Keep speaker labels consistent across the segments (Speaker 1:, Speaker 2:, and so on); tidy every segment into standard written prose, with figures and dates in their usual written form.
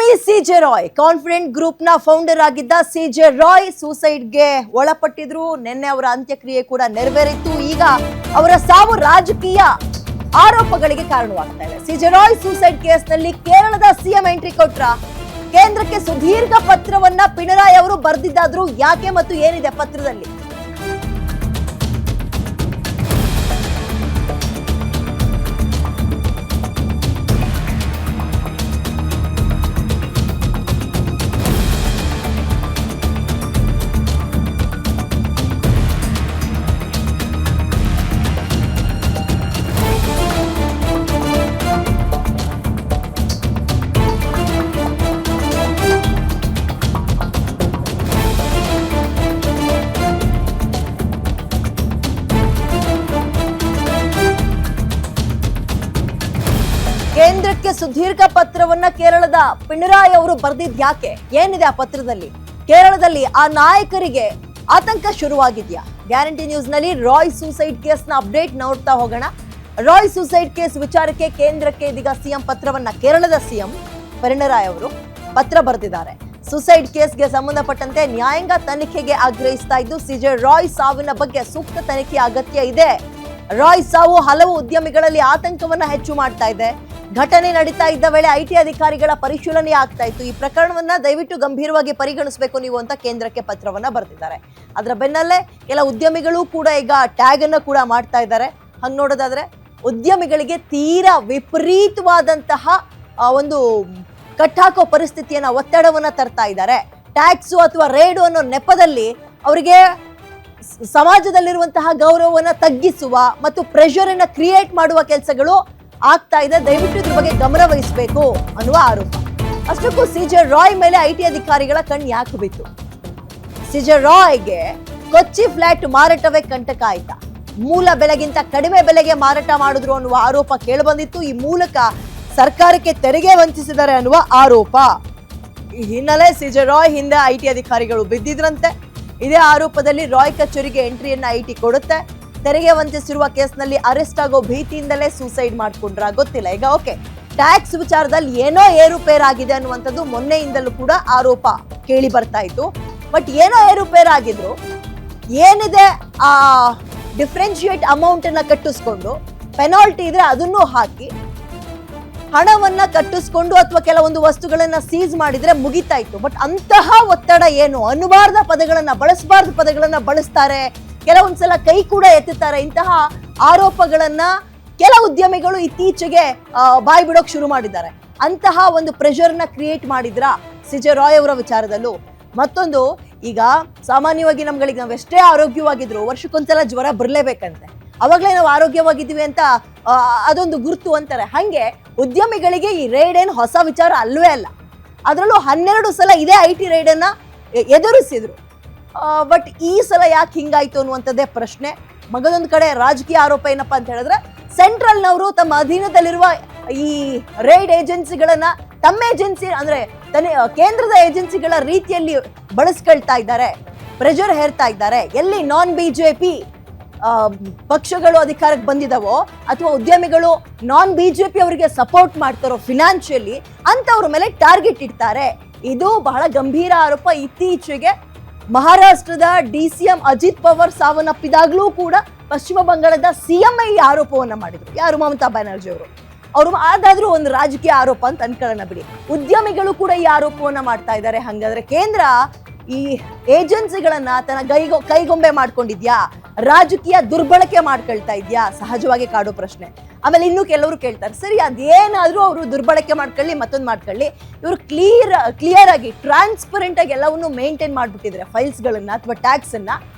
Speaker 1: ಈ CJ Roy confident group ನ founder ಆಗಿದ್ದ ಸಿಜೆ ರಾಯ್ ಸೂಸೈಡ್ಗೆ ಒಳಪಟ್ಟಿದ್ರು. ನಿನ್ನೆ ಅವರ ಅಂತ್ಯಕ್ರಿಯೆ ಕೂಡ ನೆರವೇರಿತ್ತು. ಈಗ ಅವರ ಸಾವು ರಾಜಕೀಯ ಆರೋಪಗಳಿಗೆ ಕಾರಣವಾಗ್ತಾ ಇದೆ. ಸಿಜೆ ರಾಯ್ ಸೂಸೈಡ್ ಕೇಸ್ ನಲ್ಲಿ ಕೇರಳದ ಸಿಎಂ ಎಂಟ್ರಿ ಕೊಟ್ರ. ಕೇಂದ್ರಕ್ಕೆ ಸುದೀರ್ಘ ಪತ್ರವನ್ನ ಪಿಣರಾಯಿ ಅವರು ಬರೆದಿದ್ದಾದ್ರು. ಯಾಕೆ ಮತ್ತು ಏನಿದೆ ಪತ್ರದಲ್ಲಿ? ಕೇಂದ್ರಕ್ಕೆ ಸುದೀರ್ಘ ಪತ್ರವನ್ನ ಕೇರಳದ ಪಿಣರಾಯಿ ಅವರು ಬರೆದಿದ್ ಯಾಕೆ? ಏನಿದೆ ಆ ಪತ್ರದಲ್ಲಿ? ಕೇರಳದಲ್ಲಿ ಆ ನಾಯಕರಿಗೆ ಆತಂಕ ಶುರುವಾಗಿದ್ಯಾ? ಗ್ಯಾರಂಟಿ ನ್ಯೂಸ್ ನಲ್ಲಿ ರಾಯ್ ಸೂಸೈಡ್ ಕೇಸ್ ನ ಅಪ್ಡೇಟ್ ನೋಡ್ತಾ ಹೋಗೋಣ. ರಾಯ್ ಸೂಸೈಡ್ ಕೇಸ್ ವಿಚಾರಕ್ಕೆ ಕೇಂದ್ರಕ್ಕೆ ಇದೀಗ ಸಿಎಂ ಪತ್ರವನ್ನ ಕೇರಳದ ಸಿಎಂ ಪಿಣರಾಯಿ ಅವರು ಪತ್ರ ಬರೆದಿದ್ದಾರೆ. ಸೂಸೈಡ್ ಕೇಸ್ಗೆ ಸಂಬಂಧಪಟ್ಟಂತೆ ನ್ಯಾಯಾಂಗ ತನಿಖೆಗೆ ಆಗ್ರಹಿಸ್ತಾ ಇದ್ದು, ಸಿಜೆ ರಾಯ್ ಸಾವಿನ ಬಗ್ಗೆ ಸೂಕ್ತ ತನಿಖೆ ಅಗತ್ಯ ಇದೆ. ರಾಯ್ ಸಾವು ಹಲವು ಉದ್ಯಮಿಗಳಲ್ಲಿ ಆತಂಕವನ್ನ ಹೆಚ್ಚು ಮಾಡ್ತಾ ಇದೆ. ಘಟನೆ ನಡೀತಾ ಇದ್ದ ವೇಳೆ ಐಟಿ ಅಧಿಕಾರಿಗಳ ಪರಿಶೀಲನೆ ಆಗ್ತಾ ಇತ್ತು. ಈ ಪ್ರಕರಣವನ್ನ ದಯವಿಟ್ಟು ಗಂಭೀರವಾಗಿ ಪರಿಗಣಿಸಬೇಕು ನೀವು ಅಂತ ಕೇಂದ್ರಕ್ಕೆ ಪತ್ರವನ್ನ ಬರೆದಿದ್ದಾರೆ. ಅದರ ಬೆನ್ನಲ್ಲೇ ಕೆಲ ಉದ್ಯಮಿಗಳು ಕೂಡ ಈಗ ಟ್ಯಾಗ್ ಅನ್ನ ಕೂಡ ಮಾಡ್ತಾ ಇದ್ದಾರೆ. ಹಂಗ್ ನೋಡೋದಾದ್ರೆ ಉದ್ಯಮಿಗಳಿಗೆ ತೀರಾ ವಿಪರೀತವಾದಂತಹ ಒಂದು ಕಟ್ಟಾಕೋ ಪರಿಸ್ಥಿತಿಯನ್ನ ಒತ್ತಡವನ್ನ ತರ್ತಾ ಇದ್ದಾರೆ. ಟ್ಯಾಕ್ಸು ಅಥವಾ ರೇಡು ಅನ್ನೋ ನೆಪದಲ್ಲಿ ಅವರಿಗೆ ಸಮಾಜದಲ್ಲಿರುವಂತಹ ಗೌರವವನ್ನ ತಗ್ಗಿಸುವ ಮತ್ತು ಪ್ರೆಷರ್ ಅನ್ನ ಕ್ರಿಯೇಟ್ ಮಾಡುವ ಕೆಲಸಗಳು ಆಗ್ತಾ ಇದೆ. ದಯವಿಟ್ಟು ಇದ್ರ ಬಗ್ಗೆ ಗಮನ ವಹಿಸಬೇಕು ಅನ್ನುವ ಆರೋಪ. ಅಷ್ಟಕ್ಕೂ ಸಿಜೆ ರಾಯ್ ಮೇಲೆ ಐಟಿ ಅಧಿಕಾರಿಗಳ ಕಣ್ಣು ಯಾಕೆ ಬಿತ್ತು? ಸಿಜೆ ರಾಯ್ಗೆ ಕೊಚ್ಚಿ ಫ್ಲಾಟ್ ಮಾರಾಟವೇ ಕಂಟಕ ಆಯ್ತಾ? ಮೂಲ ಬೆಲೆಗಿಂತ ಕಡಿಮೆ ಬೆಲೆಗೆ ಮಾರಾಟ ಮಾಡಿದ್ರು ಅನ್ನುವ ಆರೋಪ ಕೇಳಿಬಂದಿತ್ತು. ಈ ಮೂಲಕ ಸರ್ಕಾರಕ್ಕೆ ತೆರಿಗೆ ವಂಚಿಸಿದ್ದಾರೆ ಅನ್ನುವ ಆರೋಪ. ಈ ಹಿನ್ನೆಲೆ ಸಿಜೆ ರಾಯ್ ಹಿಂದೆ ಐಟಿ ಅಧಿಕಾರಿಗಳು ಬಿದ್ದಿದ್ರಂತೆ. ಇದೇ ಆರೋಪದಲ್ಲಿ ರಾಯ್ ಕಚೇರಿಗೆ ಎಂಟ್ರಿಯನ್ನ ಐಟಿ ಕೊಡುತ್ತೆ. ತೆರಿಗೆ ವಂಚಿಸಿರುವ ಕೇಸ್ನಲ್ಲಿ ಅರೆಸ್ಟ್ ಆಗೋ ಭೀತಿಯಿಂದಲೇ ಸೂಸೈಡ್ ಮಾಡ್ಕೊಂಡ್ರ ಗೊತ್ತಿಲ್ಲ. ಈಗ ಓಕೆ, ಟ್ಯಾಕ್ಸ್ ವಿಚಾರದಲ್ಲಿ ಏನೋ ಏರುಪೇರಾಗಿದೆ ಅನ್ನುವಂಥದ್ದು ಮೊನ್ನೆಯಿಂದಲೂ ಕೂಡ ಆರೋಪ ಕೇಳಿ ಬರ್ತಾ ಇತ್ತು. ಬಟ್ ಏನೋ ಏರುಪೇರಾಗಿದ್ರು ಏನಿದೆ ಆ ಡಿಫ್ರೆನ್ಶಿಯೇಟ್ ಅಮೌಂಟ್ ಅನ್ನ ಕಟ್ಟಿಸ್ಕೊಂಡು ಪೆನಾಲ್ಟಿ ಇದ್ರೆ ಅದನ್ನು ಹಾಕಿ ಹಣವನ್ನ ಕಟ್ಟಿಸ್ಕೊಂಡು ಅಥವಾ ಕೆಲವೊಂದು ವಸ್ತುಗಳನ್ನ ಸೀಸ್ ಮಾಡಿದ್ರೆ ಮುಗಿತಾ ಇತ್ತು. ಬಟ್ ಅಂತಹ ಒತ್ತಡ ಏನು? ಅನ್ನಬಾರ್ದ ಪದಗಳನ್ನ ಬಳಸಬಾರ್ದು ಪದಗಳನ್ನ ಬಳಸ್ತಾರೆ. ಕೆಲವೊಂದ್ಸಲ ಕೈ ಕೂಡ ಎತ್ತುತ್ತಾರೆ. ಇಂತಹ ಆರೋಪಗಳನ್ನ ಕೆಲ ಉದ್ಯಮಿಗಳು ಇತ್ತೀಚೆಗೆ ಬಾಯಿ ಬಿಡೋಕ್ ಶುರು ಮಾಡಿದ್ದಾರೆ. ಅಂತಹ ಒಂದು ಪ್ರೆಷರ್ನ ಕ್ರಿಯೇಟ್ ಮಾಡಿದ್ರ ಸಿಜೆ ರಾಯ್ ಅವರ ವಿಚಾರದಲ್ಲೂ. ಮತ್ತೊಂದು, ಈಗ ಸಾಮಾನ್ಯವಾಗಿ ನಮ್ಗಳಿಗೆ ನಾವೆಷ್ಟೇ ಆರೋಗ್ಯವಾಗಿದ್ರು ವರ್ಷಕ್ಕೊಂದ್ಸಲ ಜ್ವರ ಬರಲೇಬೇಕಂತೆ. ಅವಾಗಲೇ ನಾವು ಆರೋಗ್ಯವಾಗಿದ್ದೀವಿ ಅಂತ ಅದೊಂದು ಗುರುತು ಅಂತಾರೆ. ಹಂಗೆ ಉದ್ಯಮಿಗಳಿಗೆ ಈ ರೈಡ್ ಏನು ಹೊಸ ವಿಚಾರ ಅಲ್ವೇ ಅಲ್ಲ. ಅದರಲ್ಲೂ 12 ಸಲ ಇದೇ ಐಟಿ ರೈಡ್ ಅನ್ನ ಎದುರಿಸಿದ್ರು. ಬಟ್ ಈ ಸಲ ಯಾಕೆ ಹಿಂಗಾಯ್ತು ಅನ್ನುವಂಥದ್ದೇ ಪ್ರಶ್ನೆ. ಮಗದೊಂದು ಕಡೆ ರಾಜಕೀಯ ಆರೋಪ ಏನಪ್ಪಾ ಅಂತ ಹೇಳಿದ್ರೆ, ಸೆಂಟ್ರಲ್ನವರು ತಮ್ಮ ಅಧೀನದಲ್ಲಿರುವ ಈ ರೈಡ್ ಏಜೆನ್ಸಿಗಳನ್ನ ತಮ್ಮ ಏಜೆನ್ಸಿ ಅಂದ್ರೆ ಕೇಂದ್ರದ ಏಜೆನ್ಸಿಗಳ ರೀತಿಯಲ್ಲಿ ಬಳಸ್ಕೊಳ್ತಾ ಇದ್ದಾರೆ, ಪ್ರೆಷರ್ ಹೇರ್ತಾ ಇದ್ದಾರೆ. ಎಲ್ಲಿ ನಾನ್ ಬಿಜೆಪಿ ಪಕ್ಷಗಳು ಅಧಿಕಾರಕ್ಕೆ ಬಂದಿದಾವೋ ಅಥವಾ ಉದ್ಯಮಿಗಳು ನಾನ್ ಬಿಜೆಪಿ ಅವರಿಗೆ ಸಪೋರ್ಟ್ ಮಾಡ್ತಾರೋ ಫಿನಾನ್ಷಿಯಲಿ, ಅಂತವ್ರ ಮೇಲೆ ಟಾರ್ಗೆಟ್ ಇಡ್ತಾರೆ. ಇದು ಬಹಳ ಗಂಭೀರ ಆರೋಪ. ಇತ್ತೀಚೆಗೆ ಮಹಾರಾಷ್ಟ್ರದ ಡಿಸಿಎಂ ಅಜಿತ್ ಪವಾರ್ ಸಾವನ್ನಪ್ಪಿದಾಗ್ಲೂ ಕೂಡ ಪಶ್ಚಿಮ ಬಂಗಾಳದ ಸಿಎಂ ಈ ಆರೋಪವನ್ನ ಮಾಡಿದ್ರು. ಯಾರು? ಮಮತಾ ಬ್ಯಾನರ್ಜಿ ಅವರು ಅದಾದ್ರೂ ಒಂದು ರಾಜಕೀಯ ಆರೋಪ ಅಂತ ಅನ್ಕೊಳ್ಳೋಣ ಬಿಡಿ. ಉದ್ಯಮಿಗಳು ಕೂಡ ಈ ಆರೋಪವನ್ನ ಮಾಡ್ತಾ ಇದ್ದಾರೆ. ಹಂಗಾದ್ರೆ ಕೇಂದ್ರ ಈ ಏಜೆನ್ಸಿಗಳನ್ನ ತನ್ನ ಕೈಗೊಂಬೆ ಮಾಡ್ಕೊಂಡಿದ್ಯಾ? ರಾಜಕೀಯ ದುರ್ಬಳಕೆ ಮಾಡ್ಕೊಳ್ತಾ ಇದ್ಯಾ? ಸಹಜವಾಗಿ ಕಾಡೋ ಪ್ರಶ್ನೆ. ಆಮೇಲೆ ಇನ್ನು ಕೆಲವರು ಕೇಳ್ತಾರೆ, ಸರಿ ಅದೇನಾದ್ರೂ ಅವರು ದುರ್ಬಳಕೆ ಮಾಡ್ಕೊಳ್ಳಿ, ಮತ್ತೊಂದು ಮಾಡ್ಕೊಳ್ಳಿ, ಇವರು ಕ್ಲಿಯರ್ ಆಗಿ ಟ್ರಾನ್ಸ್ಪರೆಂಟ್ ಆಗಿ ಎಲ್ಲವನ್ನೂ ಮೇಂಟೈನ್ ಮಾಡ್ಬಿಟ್ಟಿದ್ರೆ ಫೈಲ್ಸ್ಗಳನ್ನ ಅಥವಾ ಟ್ಯಾಕ್ಸ್ ಅನ್ನ,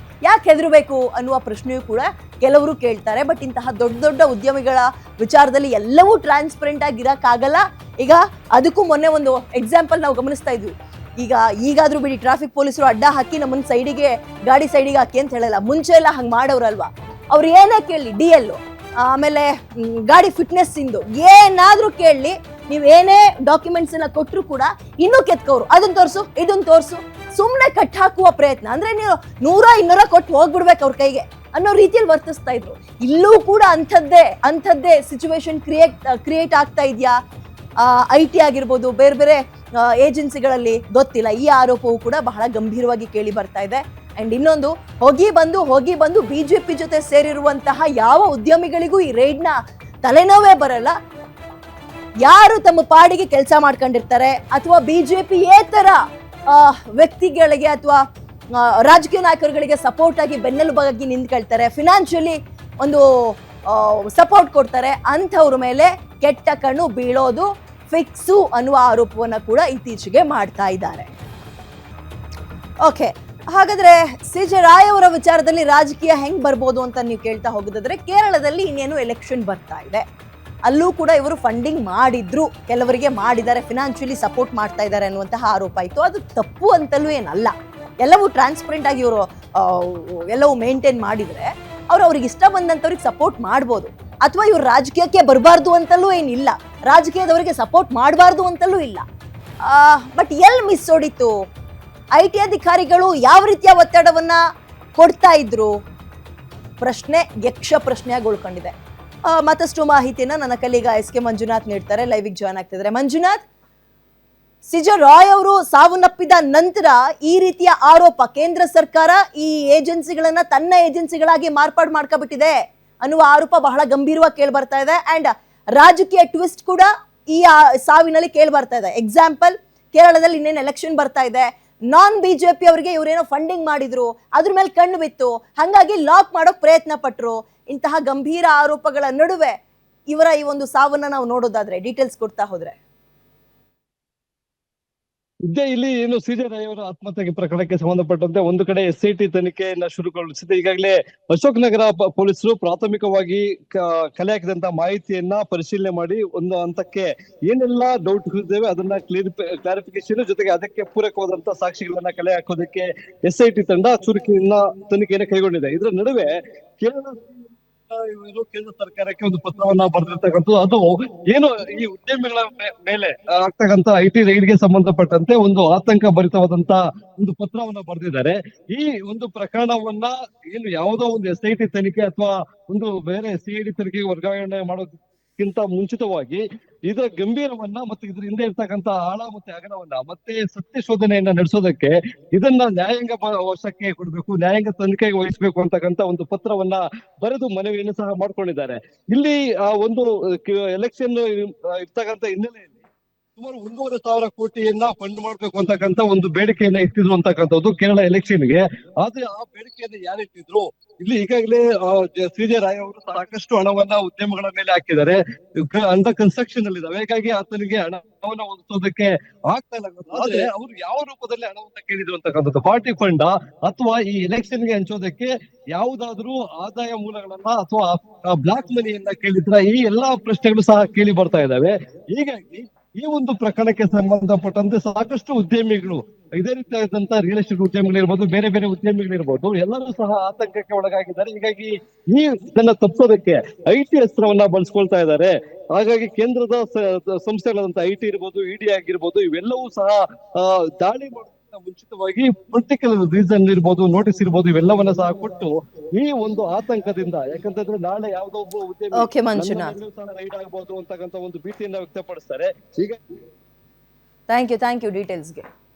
Speaker 1: ಯಾಕೆ ಹೆದರಬೇಕು ಅನ್ನುವ ಪ್ರಶ್ನೆಯೂ ಕೂಡ ಕೆಲವರು ಕೇಳ್ತಾರೆ. ಬಟ್ ಇಂತಹ ದೊಡ್ಡ ದೊಡ್ಡ ಉದ್ಯಮಿಗಳ ವಿಚಾರದಲ್ಲಿ ಎಲ್ಲವೂ ಟ್ರಾನ್ಸ್ಪರೆಂಟ್ ಆಗಿ ಇರಕ್ಕಾಗಲ್ಲ. ಈಗ ಅದಕ್ಕೂ ಮೊನ್ನೆ ಒಂದು ಎಕ್ಸಾಂಪಲ್ ನಾವು ಗಮನಿಸ್ತಾ ಇದ್ವಿ. ಈಗಾದ್ರೂ ಬಿಡಿ, ಟ್ರಾಫಿಕ್ ಪೊಲೀಸರು ಅಡ್ಡ ಹಾಕಿ ನಮ್ಮನ್ನ ಗಾಡಿ ಸೈಡಿಗೆ ಹಾಕಿ ಅಂತ ಹೇಳಲ್ಲ. ಮುಂಚೆ ಎಲ್ಲ ಹಂಗೆ ಮಾಡೋರಲ್ವಾ? ಅವ್ರು ಏನೇ ಕೇಳಿ, DL ಆಮೇಲೆ ಗಾಡಿ ಫಿಟ್ನೆಸ್ ಇಂದು ಏನಾದ್ರೂ ಕೇಳಿ, ನೀವು ಏನೇ ಡಾಕ್ಯುಮೆಂಟ್ಸ್ ಅನ್ನ ಕೊಟ್ಟರು ಕೂಡ ಇನ್ನೂ ಕೆತ್ಕೋರು, ಅದನ್ನ ತೋರಿಸು, ಇದನ್ನ ತೋರಿಸು, ಸುಮ್ಮನೆ ಕಟ್ ಹಾಕುವ ಪ್ರಯತ್ನ. ಅಂದ್ರೆ ನೀವು 100-200 ಕೊಟ್ಟು ಹೋಗ್ಬಿಡ್ಬೇಕು ಅವ್ರ ಕೈಗೆ ಅನ್ನೋ ರೀತಿಯಲ್ಲಿ ವರ್ತಿಸ್ತಾ ಇದ್ರು. ಇಲ್ಲೂ ಕೂಡ ಅಂಥದ್ದೇ ಸಿಚುವೇಶನ್ ಕ್ರಿಯೇಟ್ ಆಗ್ತಾ ಇದೆಯಾ? IT ಆಗಿರ್ಬೋದು, ಬೇರೆ ಬೇರೆ ಏಜೆನ್ಸಿಗಳಲ್ಲಿ ಗೊತ್ತಿಲ್ಲ. ಈ ಆರೋಪವು ಕೂಡ ಬಹಳ ಗಂಭೀರವಾಗಿ ಕೇಳಿ ಬರ್ತಾ ಇದೆ. ಅಂಡ್ ಇನ್ನೊಂದು, ಹೋಗಿ ಬಂದು ಬಿಜೆಪಿ ಜೊತೆ ಸೇರಿರುವಂತಹ ಯಾವ ಉದ್ಯಮಿಗಳಿಗೂ ಈ ರೈಡ್ನ ತಲೆನೋವೇ ಬರಲ್ಲ. ಯಾರು ತಮ್ಮ ಪಾಡಿಗೆ ಕೆಲಸ ಮಾಡ್ಕೊಂಡಿರ್ತಾರೆ ಅಥವಾ ಬಿಜೆಪಿಯೇತರ ವ್ಯಕ್ತಿಗಳಿಗೆ ಅಥವಾ ರಾಜಕೀಯ ನಾಯಕರುಗಳಿಗೆ ಸಪೋರ್ಟ್ ಆಗಿ ಬೆನ್ನೆಲುಬಾಗಿ ನಿಂತ್ಕೊಳ್ತಾರೆ, ಫಿನಾನ್ಷಿಯಲಿ ಒಂದು ಸಪೋರ್ಟ್ ಕೊಡ್ತಾರೆ, ಅಂಥವ್ರ ಮೇಲೆ ಕೆಟ್ಟ ಕಣ್ಣು ಬೀಳೋದು ಫಿಕ್ಸು ಅನ್ನುವ ಆರೋಪವನ್ನ ಕೂಡ ಇತ್ತೀಚೆಗೆ ಮಾಡ್ತಾ ಇದ್ದಾರೆ. ಓಕೆ, ಹಾಗಾದ್ರೆ ಸಿ.ಜೆ. ರಾಯ್ ಅವರ ವಿಚಾರದಲ್ಲಿ ರಾಜಕೀಯ ಹೆಂಗ್ ಬರ್ಬೋದು ಅಂತ ನೀವು ಕೇಳ್ತಾ ಹೋಗೋದಾದ್ರೆ, ಕೇರಳದಲ್ಲಿ ಇನ್ನೇನು ಎಲೆಕ್ಷನ್ ಬರ್ತಾ ಇದೆ, ಅಲ್ಲೂ ಕೂಡ ಇವರು ಫಂಡಿಂಗ್ ಮಾಡಿದ್ರು, ಕೆಲವರಿಗೆ ಮಾಡಿದ್ದಾರೆ, ಫಿನಾನ್ಷಿಯಲಿ ಸಪೋರ್ಟ್ ಮಾಡ್ತಾ ಇದ್ದಾರೆ ಅನ್ನುವಂತಹ ಆರೋಪ ಇತ್ತು. ಅದು ತಪ್ಪು ಅಂತಲೂ ಏನಲ್ಲ, ಎಲ್ಲವೂ ಟ್ರಾನ್ಸ್ಪರೆಂಟ್ ಆಗಿ ಇವರು ಎಲ್ಲವೂ ಮೇಂಟೈನ್ ಮಾಡಿದ್ರೆ ಅವ್ರಿಗೆ ಇಷ್ಟ ಬಂದಂಥವ್ರಿಗೆ ಸಪೋರ್ಟ್ ಮಾಡ್ಬೋದು. ಅಥವಾ ಇವ್ರು ರಾಜಕೀಯಕ್ಕೆ ಬರಬಾರ್ದು ಅಂತಲೂ ಏನಿಲ್ಲ, ರಾಜಕೀಯದವರಿಗೆ ಸಪೋರ್ಟ್ ಮಾಡಬಾರ್ದು ಅಂತಲೂ ಇಲ್ಲ. ಬಟ್ ಎಲ್ಲಿ ಮಿಸ್ ಹೊಡಿತು? IT ಅಧಿಕಾರಿಗಳು ಯಾವ ರೀತಿಯ ಒತ್ತಡವನ್ನ ಕೊಡ್ತಾ ಇದ್ರು? ಪ್ರಶ್ನೆ ಯಕ್ಷ ಪ್ರಶ್ನೆಯಾಗಿ ಉಳ್ಕೊಂಡಿದೆ. ಮತ್ತಷ್ಟು ಮಾಹಿತಿಯನ್ನ ನನ್ನ ಕಲೀಗ SK ಮಂಜುನಾಥ್ ನೀಡ್ತಾರೆ, ಲೈವಿಗೆ ಜಾಯ್ನ್ ಆಗ್ತಿದ್ದಾರೆ. ಮಂಜುನಾಥ್, ಸಿ.ಜೆ. ರಾಯ್ ಅವರು ಸಾವನ್ನಪ್ಪಿದ ನಂತರ ಈ ರೀತಿಯ ಆರೋಪ, ಕೇಂದ್ರ ಸರ್ಕಾರ ಈ ಏಜೆನ್ಸಿಗಳನ್ನ ತನ್ನ ಏಜೆನ್ಸಿಗಳಾಗಿ ಮಾರ್ಪಾಡು ಮಾಡ್ಕೊಬಿಟ್ಟಿದೆ ಅನ್ನುವ ಆರೋಪ ಬಹಳ ಗಂಭೀರವಾಗಿ ಕೇಳಿ ಬರ್ತಾ ಇದೆ. ಅಂಡ್ ರಾಜಕೀಯ ಟ್ವಿಸ್ಟ್ ಕೂಡ ಈ ಸಾವಿನಲ್ಲಿ ಕೇಳಿ ಬರ್ತಾ ಇದೆ. ಎಕ್ಸಾಂಪಲ್, ಕೇರಳದಲ್ಲಿ ಇನ್ನೇನು ಎಲೆಕ್ಷನ್ ಬರ್ತಾ ಇದೆ, ನಾನ್ ಬಿಜೆಪಿ ಅವರಿಗೆ ಇವರೇನೋ ಫಂಡಿಂಗ್ ಮಾಡಿದ್ರು, ಅದ್ರ ಮೇಲೆ ಕಣ್ಣು ಬಿತ್ತು, ಹಾಗಾಗಿ ಲಾಕ್ ಮಾಡೋಕ್ ಪ್ರಯತ್ನ ಪಟ್ರು. ಇಂತಹ ಗಂಭೀರ ಆರೋಪಗಳ ನಡುವೆ ಇವರ ಈ ಒಂದು ಸಾವನ್ನ ನಾವು ನೋಡೋದಾದ್ರೆ ಡೀಟೇಲ್ಸ್ ಕೊಡ್ತಾ ಹೋದ್ರೆ
Speaker 2: ಇಲ್ಲಿ ಏನು ಸಿ.ಜೆ. ರಾಯ್ ಅವರ ಆತ್ಮಹತ್ಯೆ ಪ್ರಕರಣಕ್ಕೆ ಸಂಬಂಧಪಟ್ಟಂತೆ ಒಂದು ಕಡೆ SIT ತನಿಖೆಯನ್ನ ಶುರುಗೊಳಿಸಿದೆ. ಈಗಾಗಲೇ ಅಶೋಕ್ ನಗರ ಪೊಲೀಸರು ಪ್ರಾಥಮಿಕವಾಗಿ ಕಲೆ ಹಾಕಿದಂತ ಮಾಹಿತಿಯನ್ನ ಪರಿಶೀಲನೆ ಮಾಡಿ ಒಂದು ಹಂತಕ್ಕೆ ಏನೆಲ್ಲ ಡೌಟ್ ಇದ್ದೇವೆ ಅದನ್ನ ಕ್ಲಾರಿಫಿಕೇಶನ್ ಜೊತೆಗೆ ಅದಕ್ಕೆ ಪೂರಕವಾದಂತ ಸಾಕ್ಷಿಗಳನ್ನ ಕಲೆ ಹಾಕೋದಕ್ಕೆ SIT ತಂಡ ಚುರುಕಿನ ತನಿಖೆಯನ್ನು ಕೈಗೊಂಡಿದೆ. ಇದರ ನಡುವೆ ಕೇಂದ್ರ ಸರ್ಕಾರಕ್ಕೆ ಒಂದು ಪತ್ರವನ್ನ ಬರೆದಿರ್ತಕ್ಕಂಥದ್ದು, ಅದು ಏನು ಈ ಉದ್ಯಮಿಗಳ ಮೇಲೆ ಆಗ್ತಕ್ಕಂಥ IT ರೈಡ್ಗೆ ಸಂಬಂಧಪಟ್ಟಂತೆ ಒಂದು ಆತಂಕ ಭರಿತವಾದಂತ ಒಂದು ಪತ್ರವನ್ನ ಬರೆದಿದ್ದಾರೆ. ಈ ಒಂದು ಪ್ರಕರಣವನ್ನ ಏನು ಯಾವುದೋ ಒಂದು SIT ತನಿಖೆ ಅಥವಾ ಒಂದು ಬೇರೆ CID ತನಿಖೆಗೆ ವರ್ಗಾವಣೆ ಮಾಡೋದಕ್ಕಿಂತ ಮುಂಚಿತವಾಗಿ ಇದರ ಗಂಭೀರವನ್ನ ಮತ್ತೆ ಇದ್ರ ಹಿಂದೆ ಇರ್ತಕ್ಕಂಥ ಆಳ ಮತ್ತೆ ಅಗಲವನ್ನ ಮತ್ತೆ ಸತ್ಯ ಶೋಧನೆಯನ್ನ ನಡೆಸೋದಕ್ಕೆ ಇದನ್ನ ನ್ಯಾಯಾಂಗ ವಶಕ್ಕೆ ಕೊಡ್ಬೇಕು, ನ್ಯಾಯಾಂಗ ತನಿಖೆಗೆ ವಹಿಸಬೇಕು ಅಂತಕ್ಕಂಥ ಒಂದು ಪತ್ರವನ್ನ ಬರೆದು ಮನವಿಯನ್ನು ಸಹ ಮಾಡ್ಕೊಂಡಿದ್ದಾರೆ. ಇಲ್ಲಿ ಒಂದು ಎಲೆಕ್ಷನ್ ಇರ್ತಕ್ಕಂಥ ಹಿನ್ನೆಲೆಯಲ್ಲಿ ಸುಮಾರು 1,500 ಕೋಟಿಯನ್ನ ಫಂಡ್ ಮಾಡ್ಬೇಕು ಅಂತಕ್ಕಂಥ ಒಂದು ಬೇಡಿಕೆಯನ್ನ ಇಟ್ಟಿದ್ರು ಅಂತಕ್ಕಂಥದ್ದು ಕೇರಳ ಎಲೆಕ್ಷನ್ಗೆ. ಆದ್ರೆ ಆ ಬೇಡಿಕೆಯನ್ನ ಯಾರಿಟ್ಟಿದ್ರು? ಇಲ್ಲಿ ಈಗಾಗಲೇ ಸಿ.ಜೆ. ರಾಯ್ ಅವರು ಸಾಕಷ್ಟು ಹಣವನ್ನ ಉದ್ಯಮಗಳ ಮೇಲೆ ಹಾಕಿದ್ದಾರೆ, ಅಂಡರ್ ಕನ್ಸ್ಟ್ರಕ್ಷನ್ ಅಲ್ಲಿ ಇದಾವೆ, ಹೀಗಾಗಿ ಆತನಿಗೆ ಹಣವನ್ನ ಒದಗಿಸೋದಕ್ಕೆ ಆಗ್ತಾ ಇಲ್ಲ. ಆದ್ರೆ ಅವ್ರು ಯಾವ ರೂಪದಲ್ಲಿ ಹಣವನ್ನ ಕೇಳಿದ್ರು ಅಂತಕ್ಕಂಥದ್ದು, ಪಾರ್ಟಿ ಫಂಡ್ ಅಥವಾ ಈ ಎಲೆಕ್ಷನ್ಗೆ ಹಂಚೋದಕ್ಕೆ ಯಾವುದಾದ್ರೂ ಆದಾಯ ಮೂಲಗಳನ್ನ ಅಥವಾ ಬ್ಲಾಕ್ ಮನಿಯನ್ನ ಕೇಳಿದ್ರ? ಈ ಎಲ್ಲಾ ಪ್ರಶ್ನೆಗಳು ಸಹ ಕೇಳಿ ಬರ್ತಾ ಇದಾವೆ. ಹೀಗಾಗಿ ಈ ಒಂದು ಪ್ರಕರಣಕ್ಕೆ ಸಂಬಂಧಪಟ್ಟಂತೆ ಸಾಕಷ್ಟು ಉದ್ಯಮಿಗಳು, ಇದೇ ರೀತಿಯಾದಂತಹ ರಿಯಲ್ ಎಸ್ಟೇಟ್ ಉದ್ಯಮಿಗಳಿರ್ಬೋದು, ಬೇರೆ ಬೇರೆ ಉದ್ಯಮಿಗಳಿರ್ಬೋದು, ಎಲ್ಲರೂ ಸಹ ಆತಂಕಕ್ಕೆ ಒಳಗಾಗಿದ್ದಾರೆ. ಹೀಗಾಗಿ ಇದನ್ನ ತಪ್ಪಿಸೋದಕ್ಕೆ IT ಅಸ್ತ್ರವನ್ನ ಬಳಸ್ಕೊಳ್ತಾ ಇದ್ದಾರೆ. ಹಾಗಾಗಿ ಕೇಂದ್ರದ ಸಂಸ್ಥೆಗಳಾದಂತ IT ಇರ್ಬೋದು, ED ಆಗಿರ್ಬೋದು, ಇವೆಲ್ಲವೂ ಸಹ ದಾಳಿ ಮಾಡೋದಕ್ಕಿಂತ ಮುಂಚಿತವಾಗಿ ಪೊಲಿಟಿಕಲ್ ರೀಸನ್ ಇರ್ಬೋದು, ನೋಟಿಸ್ ಇರ್ಬೋದು, ಇವೆಲ್ಲವನ್ನ ಸಹ ಕೊಟ್ಟು ಈ ಒಂದು ಆತಂಕದಿಂದ, ಯಾಕಂತಂದ್ರೆ ನಾಳೆ ಯಾವ್ದೋ ಒಬ್ಬ ಉದ್ಯಮಿ ರೈಡ್ ಆಗ್ಬೋದು ಅಂತಕ್ಕಂಥ ಒಂದು ಭೀತಿಯನ್ನ ವ್ಯಕ್ತಪಡಿಸ್ತಾರೆ. ಈಗ
Speaker 1: ಥ್ಯಾಂಕ್ ಯು ಡೀಟೇಲ್ಸ್ಗೆ.